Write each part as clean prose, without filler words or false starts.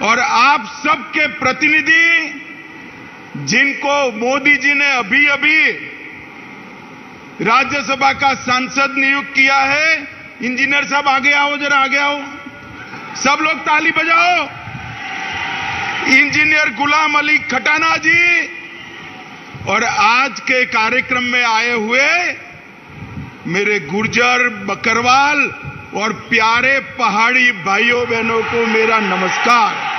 और आप सबके प्रतिनिधि जिनको मोदी जी ने अभी अभी राज्यसभा का सांसद नियुक्त किया है, इंजीनियर साहब आगे आओ, जरा आगे आओ, सब लोग ताली बजाओ। इंजीनियर गुलाम अली खटाना जी और आज के कार्यक्रम में आए हुए मेरे गुर्जर, बकरवाल और प्यारे पहाड़ी भाइयों बहनों को मेरा नमस्कार।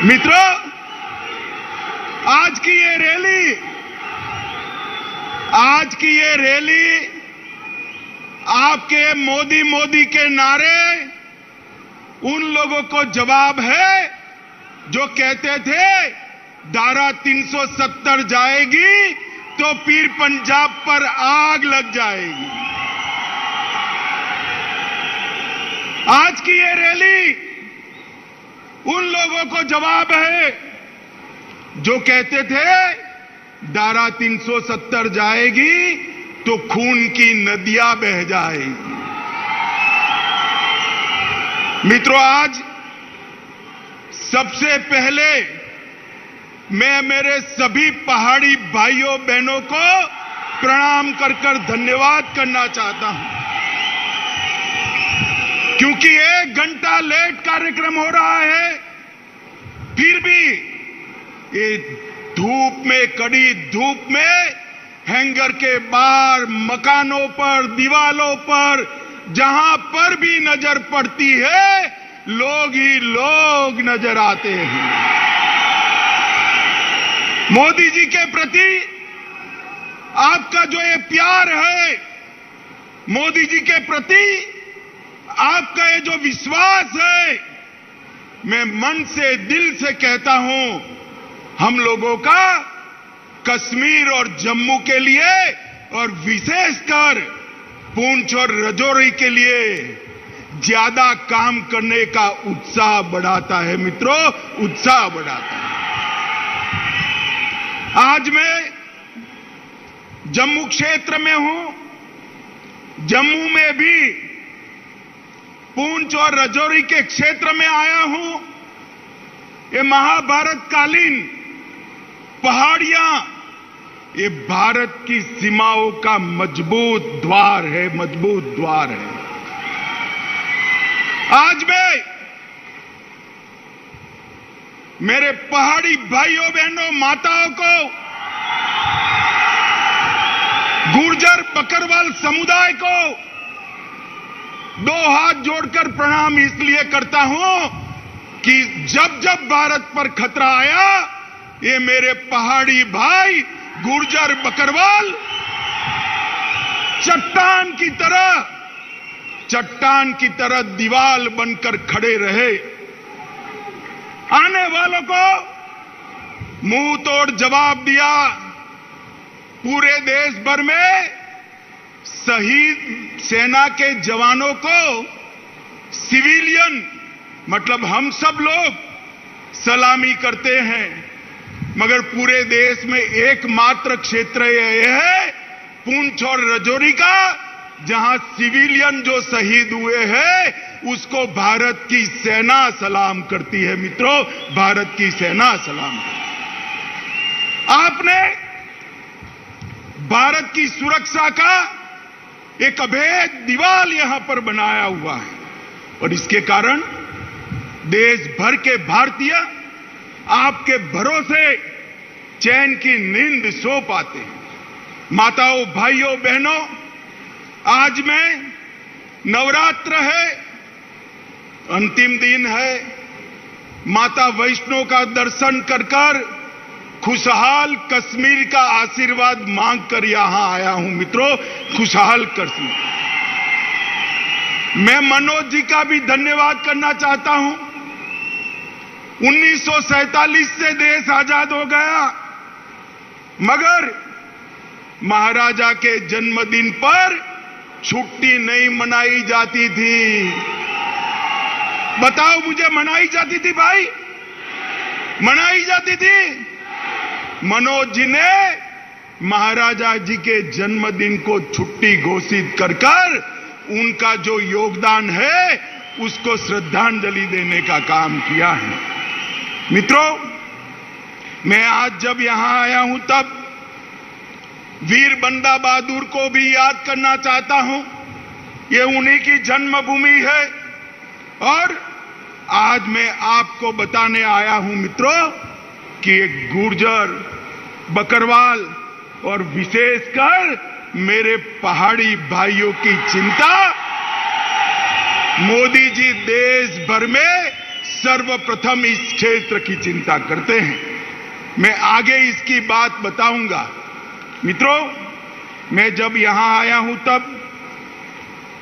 मित्रों, आज की ये रैली आपके मोदी के नारे उन लोगों को जवाब है जो कहते थे धारा 370 जाएगी तो फिर पंजाब पर आग लग जाएगी। आज की ये रैली उन लोगों को जवाब है जो कहते थे धारा 370 जाएगी तो खून की नदियां बह जाएगी। मित्रों, आज सबसे पहले मैं मेरे सभी पहाड़ी भाइयों बहनों को प्रणाम कर धन्यवाद करना चाहता हूं, क्योंकि 1 घंटा लेट कार्यक्रम हो रहा है, फिर भी ये धूप में, कड़ी धूप में, हैंगर के बाहर, मकानों पर, दीवालों पर, जहां पर भी नजर पड़ती है लोग ही लोग नजर आते हैं। मोदी जी के प्रति आपका जो ये प्यार है, मोदी जी के प्रति आपका ये जो विश्वास है, मैं मन से, दिल से कहता हूं, हम लोगों का कश्मीर और जम्मू के लिए और विशेषकर पुंछ और राजौरी के लिए ज्यादा काम करने का उत्साह बढ़ाता है। मित्रों, उत्साह बढ़ाता है। आज मैं जम्मू क्षेत्र में हूं। जम्मू में भी पुंछ और राजौरी के क्षेत्र में आया हूं। ये महाभारत कालीन पहाड़ियां ये भारत की सीमाओं का मजबूत द्वार है, मजबूत द्वार है। आज मैं मेरे पहाड़ी भाइयों बहनों, माताओं को, गुर्जर बकरवाल समुदाय को 2 हाथ जोड़कर प्रणाम इसलिए करता हूं कि जब जब भारत पर खतरा आया, ये मेरे पहाड़ी भाई गुर्जर बकरवाल चट्टान की तरह दीवाल बनकर खड़े रहे। आने वालों को मुंह तोड़ जवाब दिया। पूरे देश भर में शहीद सेना के जवानों को सिविलियन, मतलब हम सब लोग सलामी करते हैं, मगर पूरे देश में एकमात्र क्षेत्र यह है पुंछ और राजौरी का, जहां सिविलियन जो शहीद हुए हैं उसको भारत की सेना सलाम करती है। मित्रों, भारत की सेना सलाम करती है। आपने भारत की सुरक्षा का एक अभेद दीवाल यहां पर बनाया हुआ है और इसके कारण देश भर के भारतीय आपके भरोसे चैन की नींद सो पाते हैं। माताओं, भाइयों, बहनों, आज में नवरात्र है, अंतिम दिन है। माता वैष्णो का दर्शन कर खुशहाल कश्मीर का आशीर्वाद मांगकर यहां आया हूं। मित्रों, खुशहाल कश्मीर। मैं मनोज जी का भी धन्यवाद करना चाहता हूं। 1947 से देश आजाद हो गया, मगर महाराजा के जन्मदिन पर छुट्टी नहीं मनाई जाती थी। बताओ मुझे, मनाई जाती थी भाई? मनाई जाती थी। मनोज जी ने महाराजा जी के जन्मदिन को छुट्टी घोषित कर कर उनका जो योगदान है उसको श्रद्धांजलि देने का काम किया है। मित्रों, मैं आज जब यहां आया हूं तब वीर बंदा बहादुर को भी याद करना चाहता हूं। ये उन्हीं की जन्मभूमि है और आज मैं आपको बताने आया हूं मित्रों कि एक गुर्जर, बकरवाल और विशेषकर मेरे पहाड़ी भाइयों की चिंता मोदी जी देश भर में सर्वप्रथम इस क्षेत्र की चिंता करते हैं। मैं आगे इसकी बात बताऊंगा। मित्रों, मैं जब यहां आया हूं तब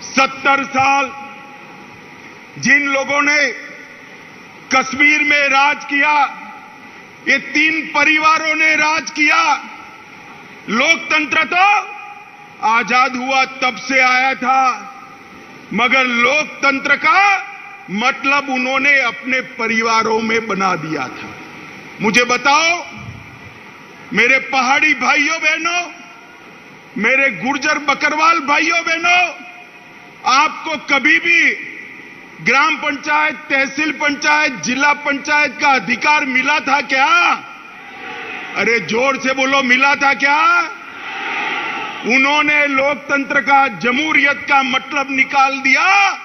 70 साल जिन लोगों ने कश्मीर में राज किया, ये 3 परिवारों ने राज किया। लोकतंत्र तो आजाद हुआ तब से आया था, मगर लोकतंत्र का मतलब उन्होंने अपने परिवारों में बना दिया था। मुझे बताओ मेरे पहाड़ी भाइयों बहनों, मेरे गुर्जर बकरवाल भाइयों बहनों, आपको कभी भी ग्राम पंचायत, तहसील पंचायत, जिला पंचायत का अधिकार मिला था क्या? अरे जोर से बोलो, मिला था क्या? उन्होंने लोकतंत्र का, जमहूरियत का मतलब निकाल दिया।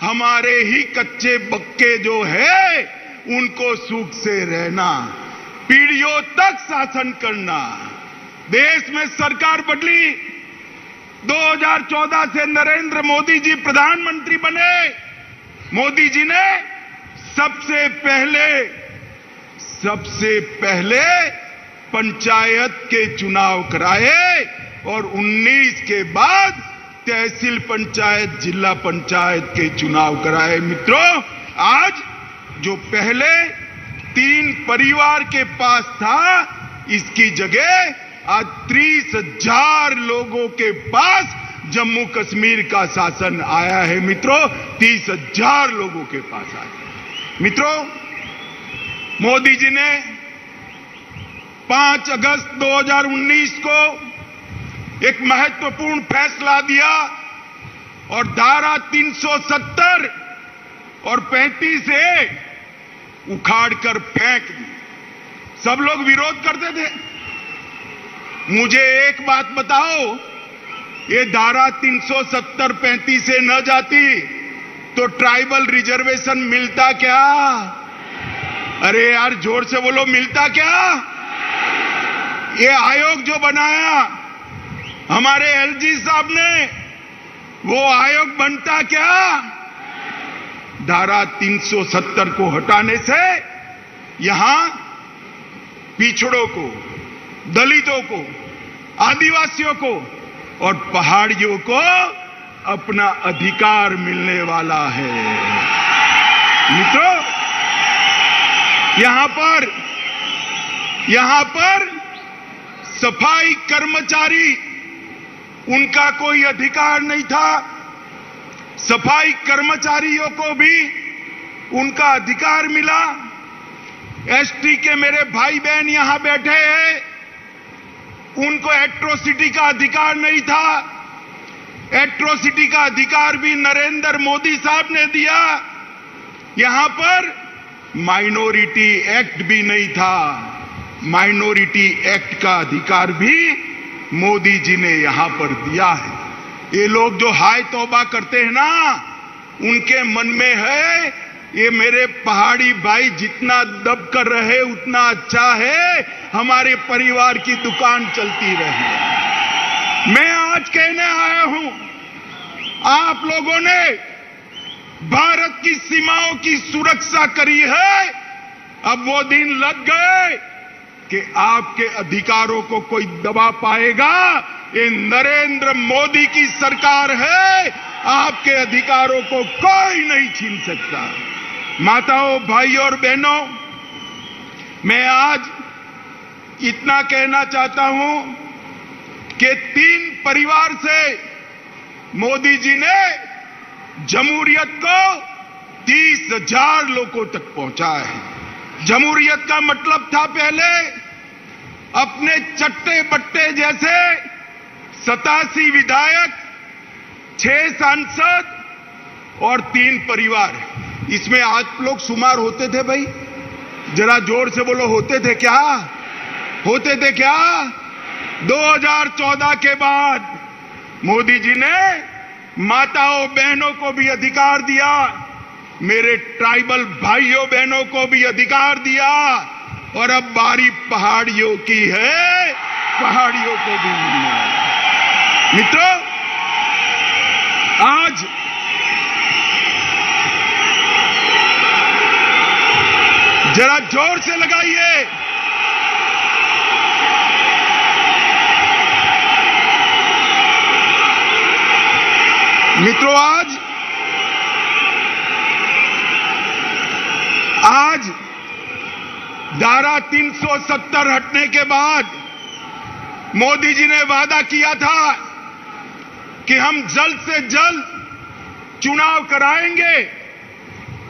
हमारे ही कच्चे बक्के जो है उनको सुख से रहना, पीढ़ियों तक शासन करना। देश में सरकार बदली, 2014 से नरेंद्र मोदी जी प्रधानमंत्री बने। मोदी जी ने सबसे पहले पंचायत के चुनाव कराए और 19 के बाद तहसील पंचायत, जिला पंचायत के चुनाव कराए। मित्रों, आज जो पहले 3 परिवार के पास था, इसकी जगह आज 30,000 लोगों के पास जम्मू कश्मीर का शासन आया है। मित्रों, 30,000 लोगों के पास आया। मित्रों, मोदी जी ने 5 अगस्त 2019 को एक महत्वपूर्ण फैसला दिया और धारा 370 और 35A उखाड़कर फेंक दी। सब लोग विरोध करते थे। मुझे एक बात बताओ, ये धारा 370 35A न जाती तो ट्राइबल रिजर्वेशन मिलता क्या? अरे यार जोर से बोलो, मिलता क्या? ये आयोग जो बनाया हमारे एलजी साहब ने, वो आयोग बनता क्या? धारा 370 को हटाने से यहां पिछड़ों को, दलितों को, आदिवासियों को और पहाड़ियों को अपना अधिकार मिलने वाला है। मित्रों, यहां पर सफाई कर्मचारी, उनका कोई अधिकार नहीं था। सफाई कर्मचारियों को भी उनका अधिकार मिला। एसटी के मेरे भाई बहन यहां बैठे हैं, उनको एट्रोसिटी का अधिकार नहीं था। एट्रोसिटी का अधिकार भी नरेंद्र मोदी साहब ने दिया। यहां पर माइनॉरिटी एक्ट भी नहीं था। माइनॉरिटी एक्ट का अधिकार भी मोदी जी ने यहां पर दिया है। ये लोग जो हाय तौबा करते हैं ना, उनके मन में है ये मेरे पहाड़ी भाई जितना दब कर रहे उतना अच्छा है, हमारे परिवार की दुकान चलती रहे। मैं आज कहने आया हूं, आप लोगों ने भारत की सीमाओं की सुरक्षा करी है, अब वो दिन लग गए कि आपके अधिकारों को कोई दबा पाएगा। ये नरेंद्र मोदी की सरकार है, आपके अधिकारों को कोई नहीं छीन सकता। माताओं, भाइयों और बहनों, मैं आज इतना कहना चाहता हूं कि 3 परिवार से मोदी जी ने जमहूरियत को 30,000 लोगों तक पहुंचाया है। जमहूरियत का मतलब था पहले अपने चट्टे बट्टे जैसे 87 विधायक, 6 सांसद और 3 परिवार, इसमें आप लोग शुमार होते थे भाई? जरा जोर से बोलो, होते थे क्या? होते थे क्या? 2014 के बाद मोदी जी ने माताओं बहनों को भी अधिकार दिया, मेरे ट्राइबल भाइयों बहनों को भी अधिकार दिया, और अब बारी पहाड़ियों की है, पहाड़ियों को भी मिलने वाला। मित्रों, आज जरा जोर से लगाइए। मित्रों, आज धारा 370 हटने के बाद मोदी जी ने वादा किया था कि हम जल्द से जल्द चुनाव कराएंगे।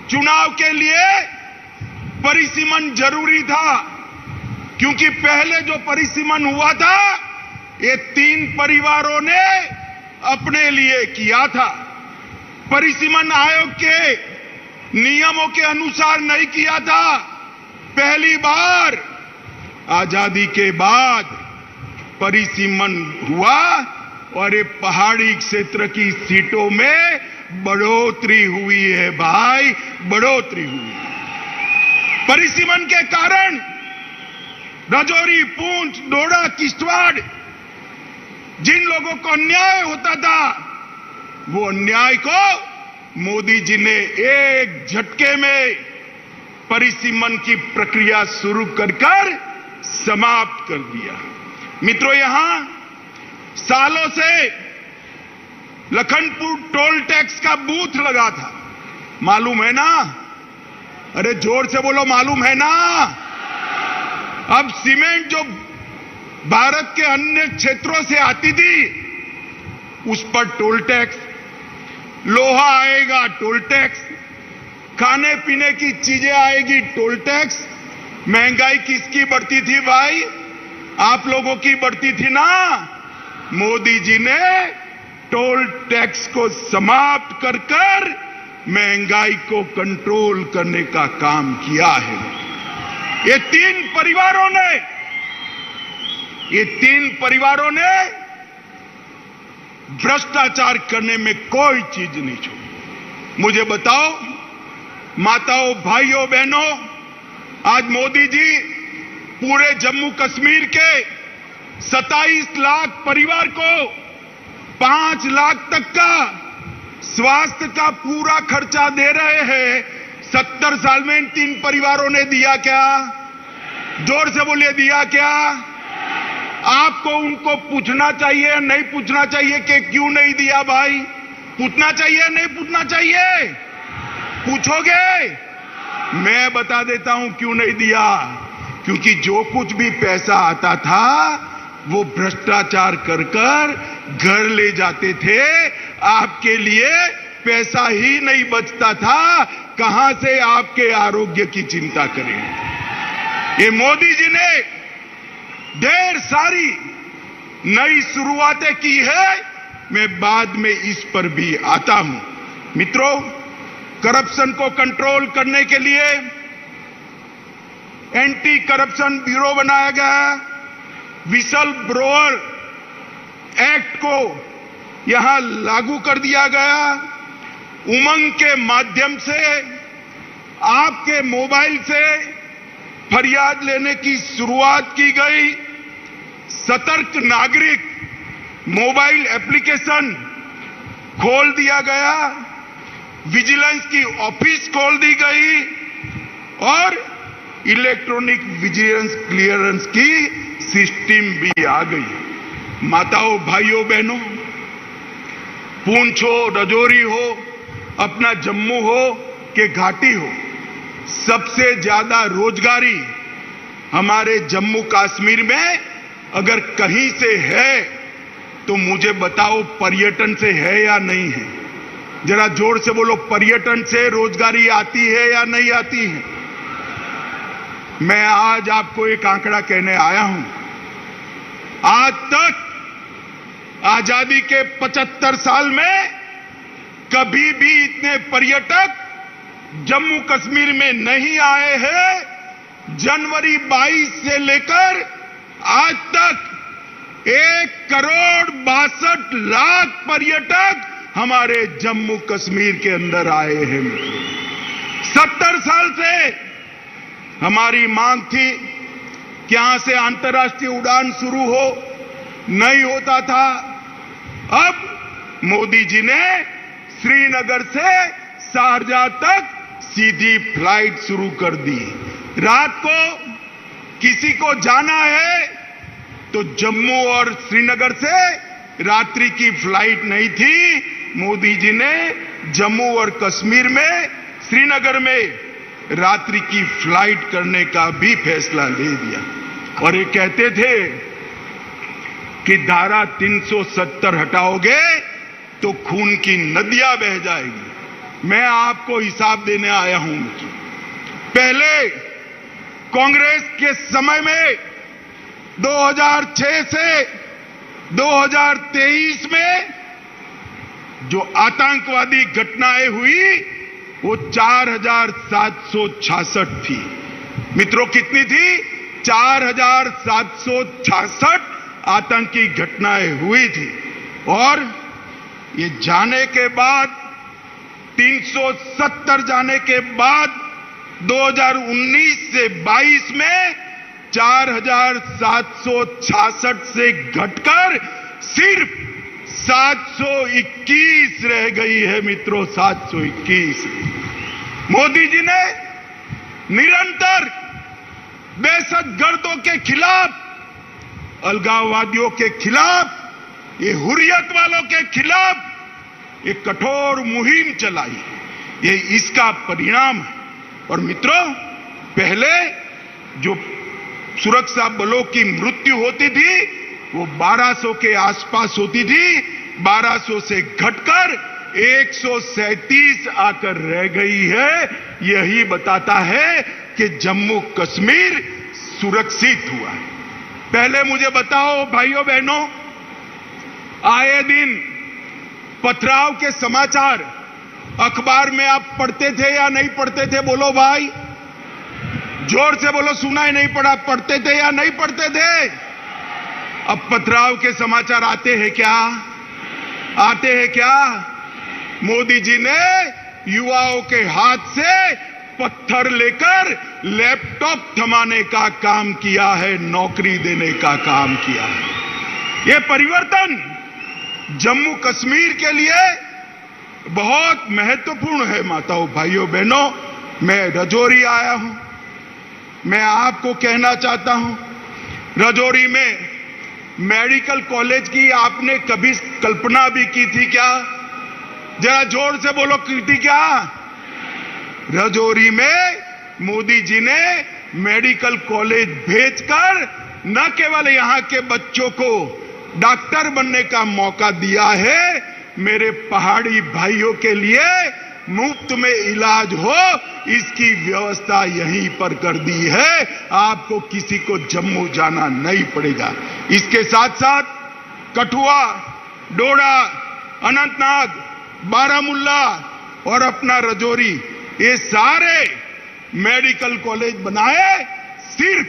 चुनाव के लिए परिसीमन जरूरी था, क्योंकि पहले जो परिसीमन हुआ था ये 3 परिवारों ने अपने लिए किया था। परिसीमन आयोग के नियमों के अनुसार नहीं किया था। पहली बार आजादी के बाद परिसीमन हुआ और ये पहाड़ी क्षेत्र की सीटों में बढ़ोतरी हुई है भाई, बढ़ोतरी हुई है। परिसीमन के कारण राजौरी, पुंछ, डोडा, किश्तवाड़, जिन लोगों को अन्याय होता था, वो अन्याय को मोदी जी ने एक झटके में परिसीमन की प्रक्रिया शुरू कर समाप्त कर दिया। मित्रों, यहां सालों से लखनपुर टोल टैक्स का बूथ लगा था, मालूम है ना? अरे जोर से बोलो, मालूम है ना? अब सीमेंट जो भारत के अन्य क्षेत्रों से आती थी उस पर टोल टैक्स, लोहा आएगा टोल टैक्स, खाने पीने की चीजें आएगी टोल टैक्स। महंगाई किसकी बढ़ती थी भाई? आप लोगों की बढ़ती थी ना। मोदी जी ने टोल टैक्स को समाप्त कर महंगाई को कंट्रोल करने का काम किया है। ये तीन परिवारों ने भ्रष्टाचार करने में कोई चीज नहीं छोड़ी। मुझे बताओ माताओं, भाइयों, बहनों, आज मोदी जी पूरे जम्मू कश्मीर के 27 लाख परिवार को 5 लाख तक का स्वास्थ्य का पूरा खर्चा दे रहे हैं। 70 साल में इन 3 परिवारों ने दिया क्या? जोर से बोलिए, दिया क्या? आपको उनको पूछना चाहिए, नहीं पूछना चाहिए कि क्यों नहीं दिया भाई? पूछना चाहिए, नहीं पूछना चाहिए? पूछोगे? मैं बता देता हूं क्यों नहीं दिया। क्योंकि जो कुछ भी पैसा आता था वो भ्रष्टाचार कर घर ले जाते थे। आपके लिए पैसा ही नहीं बचता था, कहां से आपके आरोग्य की चिंता करें। ये मोदी जी ने ढेर सारी नई शुरुआतें की है, मैं बाद में इस पर भी आता हूं। मित्रों, करप्शन को कंट्रोल करने के लिए एंटी करप्शन ब्यूरो बनाया गया। विसल ब्लोअर एक्ट को यहां लागू कर दिया गया। उमंग के माध्यम से आपके मोबाइल से फरियाद लेने की शुरुआत की गई। सतर्क नागरिक मोबाइल एप्लीकेशन खोल दिया गया। विजिलेंस की ऑफिस खोल दी गई और इलेक्ट्रॉनिक विजिलेंस क्लियरेंस की सिस्टम भी आ गई। माताओं, भाइयों, बहनों, पुंछ हो, राजौरी हो, अपना जम्मू हो कि घाटी हो, सबसे ज्यादा रोजगारी हमारे जम्मू कश्मीर में अगर कहीं से है तो मुझे बताओ पर्यटन से है या नहीं है? जरा जोर से बोलो, पर्यटन से रोजगारी आती है या नहीं आती है? मैं आज आपको एक आंकड़ा कहने आया हूं। आज तक आजादी के 75 साल में कभी भी इतने पर्यटक जम्मू कश्मीर में नहीं आए हैं। जनवरी 22 से लेकर आज तक 1,62,00,000 पर्यटक हमारे जम्मू कश्मीर के अंदर आए हैं। 70 साल से हमारी मांग थी कि यहां से अंतर्राष्ट्रीय उड़ान शुरू हो, नहीं होता था। अब मोदी जी ने श्रीनगर से शारजाह तक सीधी फ्लाइट शुरू कर दी। रात को किसी को जाना है तो जम्मू और श्रीनगर से रात्रि की फ्लाइट नहीं थी। मोदी जी ने जम्मू और कश्मीर में, श्रीनगर में रात्रि की फ्लाइट करने का भी फैसला ले दिया। और ये कहते थे कि धारा 370 हटाओगे तो खून की नदियां बह जाएगी। मैं आपको हिसाब देने आया हूं। पहले कांग्रेस के समय में 2006 से 2023 में जो आतंकवादी घटनाएं हुई वो 4,766 थी। मित्रों, कितनी थी? 4,766 आतंकी घटनाएं हुई थी। और ये जाने के बाद 370 जाने के बाद 2019 से 22 में 4,766 से घटकर सिर्फ 721 रह गई है। मित्रों, 721। मोदी जी ने निरंतर दहशतगर्दों के खिलाफ, अलगाववादियों के खिलाफ, ये हुर्रियत वालों के खिलाफ एक कठोर मुहिम चलाई। ये इसका परिणाम है। और मित्रों, पहले जो सुरक्षा बलों की मृत्यु होती थी वो 1200 के आसपास होती थी। 1200 से घटकर 137 आकर रह गई है। यही बताता है कि जम्मू कश्मीर सुरक्षित हुआ है। पहले मुझे बताओ भाइयों बहनों, आए दिन पथराव के समाचार अखबार में आप पढ़ते थे या नहीं पढ़ते थे? बोलो भाई, जोर से बोलो। सुना ही नहीं पड़ा? पढ़ते थे या नहीं पढ़ते थे? अब पथराव के समाचार आते हैं क्या? आते हैं क्या? मोदी जी ने युवाओं के हाथ से पत्थर लेकर लैपटॉप थमाने का काम किया है, नौकरी देने का काम किया है। यह परिवर्तन जम्मू कश्मीर के लिए बहुत महत्वपूर्ण है। माताओं, भाइयों, बहनों, मैं रजौरी आया हूं। मैं आपको कहना चाहता हूं, रजौरी में मेडिकल कॉलेज की आपने कभी कल्पना भी की थी क्या? जरा जोर से बोलो, की थी क्या? रजौरी में मोदी जी ने मेडिकल कॉलेज भेजकर न केवल यहां के बच्चों को डॉक्टर बनने का मौका दिया है, मेरे पहाड़ी भाइयों के लिए मुफ्त में इलाज हो इसकी व्यवस्था यहीं पर कर दी है। आपको किसी को जम्मू जाना नहीं पड़ेगा। इसके साथ साथ कठुआ, डोडा, अनंतनाग, बारामुल्ला और अपना रजौरी, ये सारे मेडिकल कॉलेज बनाए सिर्फ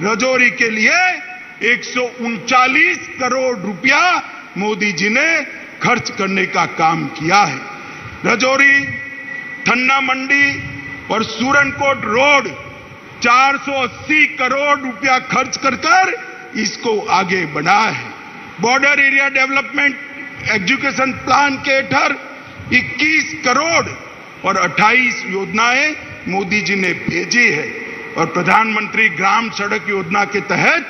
रजौरी के लिए 139 करोड़ रुपया मोदी जी ने खर्च करने का काम किया है। रजौरी, थन्ना मंडी और सूरनकोट रोड 480 करोड़ रुपया खर्च कर इसको आगे बढ़ाया है। Border area development education plan के तहत 21 करोड़ और 28 योजनाएं मोदी जी ने भेजी है। और प्रधानमंत्री ग्राम सड़क योजना के तहत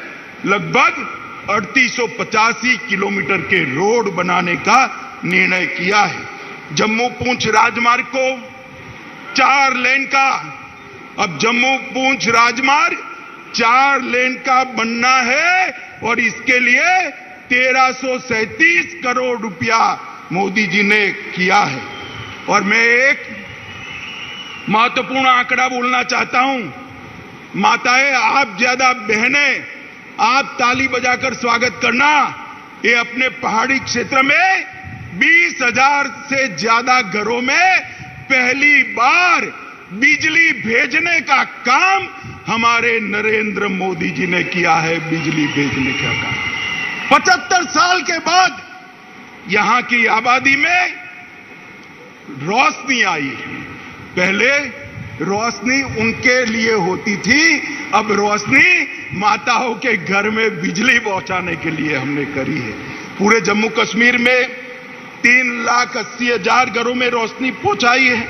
लगभग 3885 किलोमीटर के रोड बनाने का निर्णय किया है। जम्मू पूंछ राजमार्ग को 4 लेन का, अब जम्मू पूंछ राजमार्ग 4 लेन का बनना है और इसके लिए 1337 करोड़ रुपया मोदी जी ने किया है। और मैं एक महत्वपूर्ण आंकड़ा बोलना चाहता हूं। माताएं, आप ज्यादा बहनें आप ताली बजाकर स्वागत करना। ये अपने पहाड़ी क्षेत्र में 20,000 से ज्यादा घरों में पहली बार बिजली भेजने का काम हमारे नरेंद्र मोदी जी ने किया है। बिजली भेजने का काम 75 साल के बाद यहां की आबादी में रोशनी आई है। पहले रोशनी उनके लिए होती थी, अब रोशनी माताओं के घर में बिजली पहुंचाने के लिए हमने करी है। पूरे जम्मू कश्मीर में 3,80,000 घरों में रोशनी पहुंचाई है।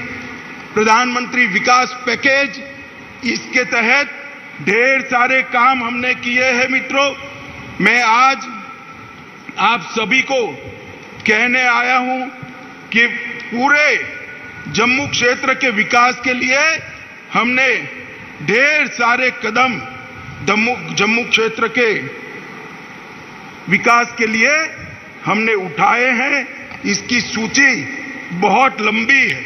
प्रधानमंत्री विकास पैकेज, इसके तहत ढेर सारे काम हमने किए हैं। मित्रों, मैं आज आप सभी को कहने आया हूं कि पूरे जम्मू क्षेत्र के विकास के लिए हमने ढेर सारे कदम जम्मू क्षेत्र के विकास के लिए हमने उठाए हैं। इसकी सूची बहुत लंबी है,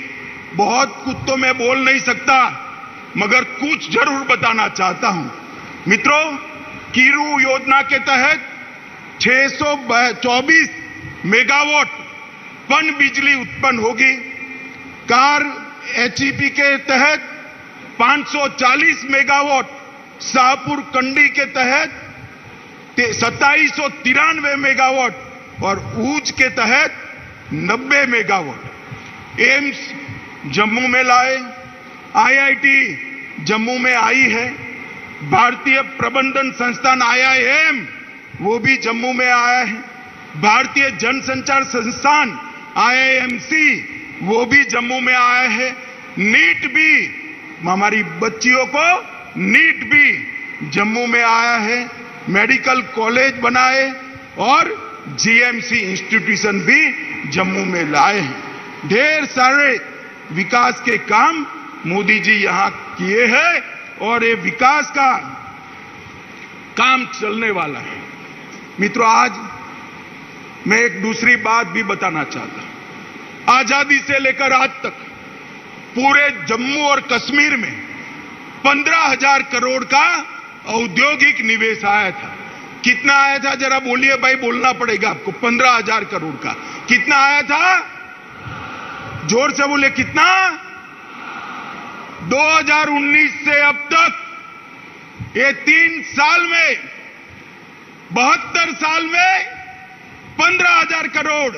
बहुत कुछ तो मैं बोल नहीं सकता, मगर कुछ जरूर बताना चाहता हूं। मित्रों, कीरू योजना के तहत 624 मेगावाट पन बिजली उत्पन्न होगी। कार एचईपी के तहत 540 मेगावाट, शाहपुर कंडी के तहत 2793 मेगावाट और ऊंच के तहत 90 मेगावाट। एम्स जम्मू में लाए, आईआईटी जम्मू में आई है, भारतीय प्रबंधन संस्थान IIM वो भी जम्मू में आया है, भारतीय जनसंचार संस्थान IIMC वो भी जम्मू में आया है, नीट भी, हमारी बच्चियों को नीट भी जम्मू में आया है, मेडिकल कॉलेज बनाए और GMC इंस्टीट्यूशन भी जम्मू में लाए हैं। ढेर सारे विकास के काम मोदी जी यहां किए हैं और ये विकास का काम चलने वाला है। मित्रों, आज मैं एक दूसरी बात भी बताना चाहता हूं। आजादी से लेकर आज तक पूरे जम्मू और कश्मीर में 15,000 करोड़ का औद्योगिक निवेश आया था। कितना आया था जरा बोलिए भाई, बोलना पड़ेगा आपको। 15,000 करोड़ का कितना आया था? जोर से बोले, कितना? 2019 से अब तक ये 3 साल में, 72 साल में 15,000 करोड़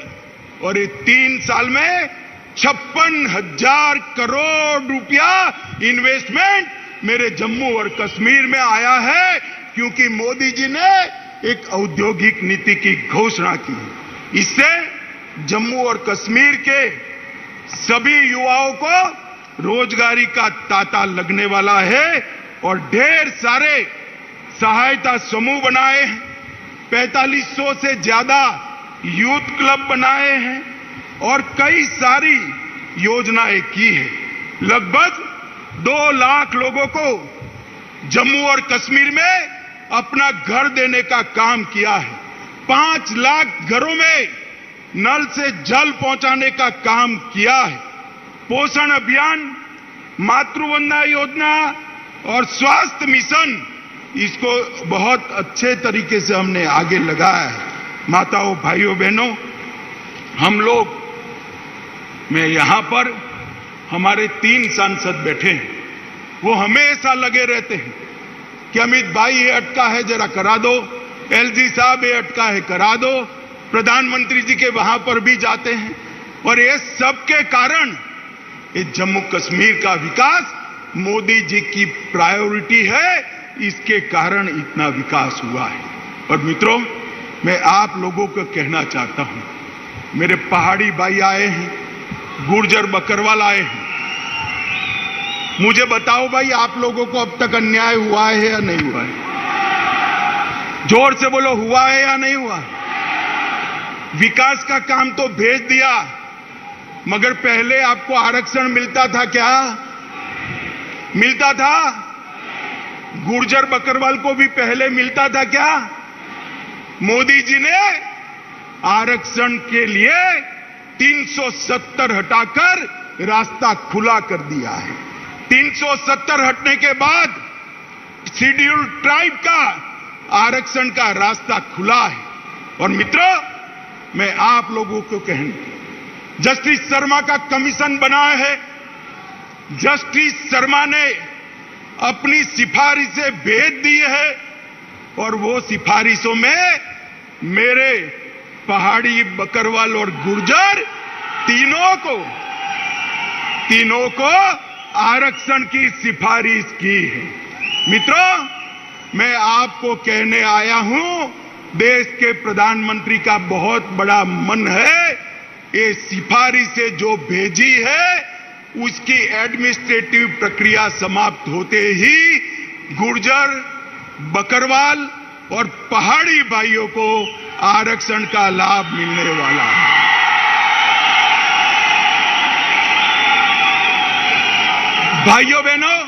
और ये 3 साल में 56,000 करोड़ रुपया इन्वेस्टमेंट मेरे जम्मू और कश्मीर में आया है, क्योंकि मोदी जी ने एक औद्योगिक नीति की घोषणा की। इससे जम्मू और कश्मीर के सभी युवाओं को रोजगारी का तांता लगने वाला है और ढेर सारे सहायता समूह बनाए हैं, 4500 से ज्यादा यूथ क्लब बनाए हैं और कई सारी योजनाएं की है। लगभग 2 लाख लोगों को जम्मू और कश्मीर में अपना घर देने का काम किया है। 5 लाख घरों में नल से जल पहुंचाने का काम किया है। पोषण अभियान, मातृवंदना योजना और स्वास्थ्य मिशन, इसको बहुत अच्छे तरीके से हमने आगे लगाया है। माताओं, भाइयों, बहनों, हम लोग, मैं यहां पर हमारे 3 सांसद बैठे हैं, वो हमेशा लगे रहते हैं कि अमित भाई ये अटका है जरा करा दो, LG साहब ये अटका है करा दो। प्रधानमंत्री जी के वहां पर भी जाते हैं और ये सबके कारण ये जम्मू कश्मीर का विकास मोदी जी की प्रायोरिटी है, इसके कारण इतना विकास हुआ है। और मित्रों, मैं आप लोगों को कहना चाहता हूं, मेरे पहाड़ी भाई आए हैं, गुर्जर बकरवाल आए हैं, मुझे बताओ भाई, आप लोगों को अब तक अन्याय हुआ है या नहीं हुआ है? जोर से बोलो, हुआ है या नहीं हुआ? विकास का काम तो भेज दिया, मगर पहले आपको आरक्षण मिलता था क्या? मिलता था? गुर्जर बकरवाल को भी पहले मिलता था क्या? मोदी जी ने आरक्षण के लिए 370 हटाकर रास्ता खुला कर दिया है। 370 हटने के बाद शेड्यूल्ड ट्राइब का आरक्षण का रास्ता खुला है। और मित्रों, मैं आप लोगों को कहूं, जस्टिस शर्मा का कमीशन बना है। जस्टिस शर्मा ने अपनी सिफारिशें भेज दी है और वो सिफारिशों में मेरे पहाड़ी, बकरवाल और गुर्जर तीनों को आरक्षण की सिफारिश की है। मित्रों, मैं आपको कहने आया हूं, देश के प्रधानमंत्री का बहुत बड़ा मन है। ये सिफारिशें जो भेजी है उसकी एडमिनिस्ट्रेटिव प्रक्रिया समाप्त होते ही गुर्जर, बकरवाल और पहाड़ी भाइयों को आरक्षण का लाभ मिलने वाला है। भाइयों बहनों,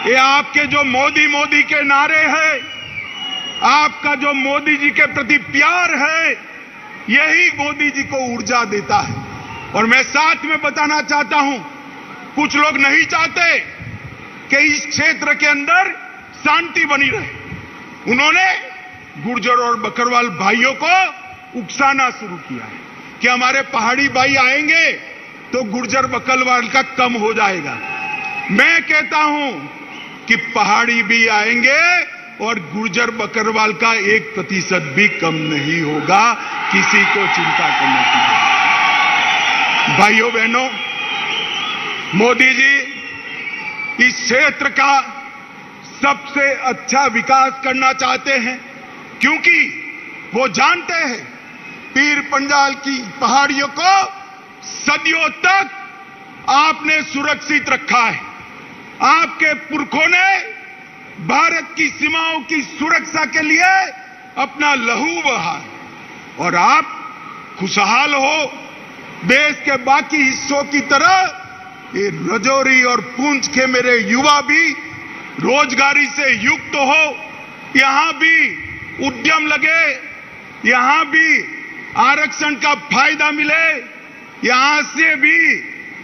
ये आपके जो मोदी के नारे हैं, आपका जो मोदी जी के प्रति प्यार है, यही मोदी जी को ऊर्जा देता है। और मैं साथ में बताना चाहता हूं, कुछ लोग नहीं चाहते कि इस क्षेत्र के अंदर शांति बनी रहे। उन्होंने गुर्जर और बकरवाल भाइयों को उकसाना शुरू किया है कि हमारे पहाड़ी भाई आएंगे तो गुर्जर बकरवाल का कम हो जाएगा। मैं कहता हूं कि पहाड़ी भी आएंगे और गुर्जर बकरवाल का 1% भी कम नहीं होगा। किसी को चिंता करने की जरूरत नहीं। भाइयों बहनों, मोदी जी इस क्षेत्र का सबसे अच्छा विकास करना चाहते हैं, क्योंकि वो जानते हैं पीर पंजाल की पहाड़ियों को सदियों तक आपने सुरक्षित रखा है। आपके पुरखों ने भारत की सीमाओं की सुरक्षा के लिए अपना लहू बहा और आप खुशहाल हो। देश के बाकी हिस्सों की तरह ये राजौरी और पुंछ के मेरे युवा भी रोजगारी से युक्त हो, यहां भी उद्यम लगे, यहां भी आरक्षण का फायदा मिले, यहां से भी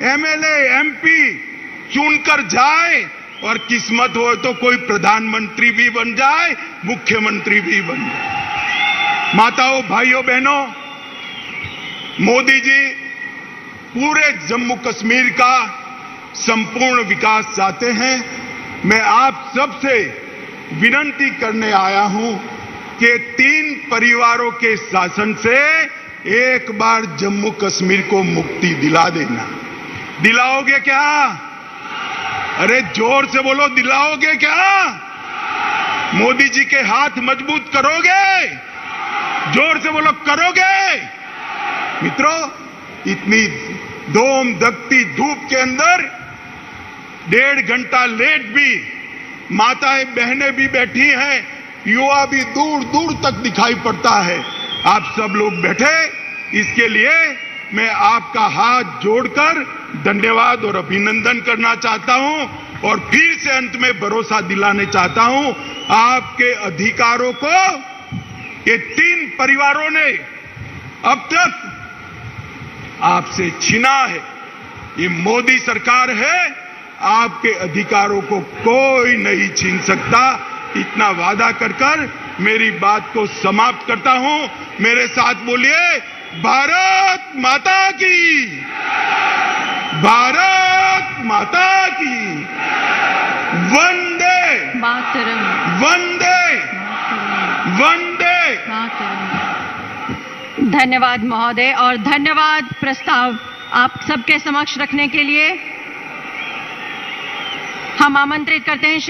एमएलए, एमपी चुनकर जाए और किस्मत हो तो कोई प्रधानमंत्री भी बन जाए, मुख्यमंत्री भी बन जाए। माताओं, भाइयों, बहनों, मोदी जी पूरे जम्मू कश्मीर का संपूर्ण विकास चाहते हैं। मैं आप सबसे विनती करने आया हूं कि 3 परिवारों के शासन से एक बार जम्मू कश्मीर को मुक्ति दिला देना। दिलाओगे क्या? अरे जोर से बोलो, दिलाओगे क्या? मोदी जी के हाथ मजबूत करोगे? जोर से बोलो, करोगे? मित्रों, इतनी धूम धकती धूप के अंदर 1.5 घंटा लेट भी माताएं बहनें भी बैठी हैं, युवा भी दूर दूर तक दिखाई पड़ता है। आप सब लोग बैठे, इसके लिए मैं आपका हाथ जोड़कर धन्यवाद और अभिनंदन करना चाहता हूं और फिर से अंत में भरोसा दिलाने चाहता हूं, आपके अधिकारों को ये 3 परिवारों ने अब तक आपसे छीना है। ये मोदी सरकार है, आपके अधिकारों को कोई नहीं छीन सकता। इतना वादा कर मेरी बात को समाप्त करता हूं। मेरे साथ बोलिए, भारत माता की, भारत माता की, वंदे मातरम, वंदे वंदे मातरम। धन्यवाद महोदय, और धन्यवाद प्रस्ताव आप सबके समक्ष रखने के लिए। हम आमंत्रित करते हैं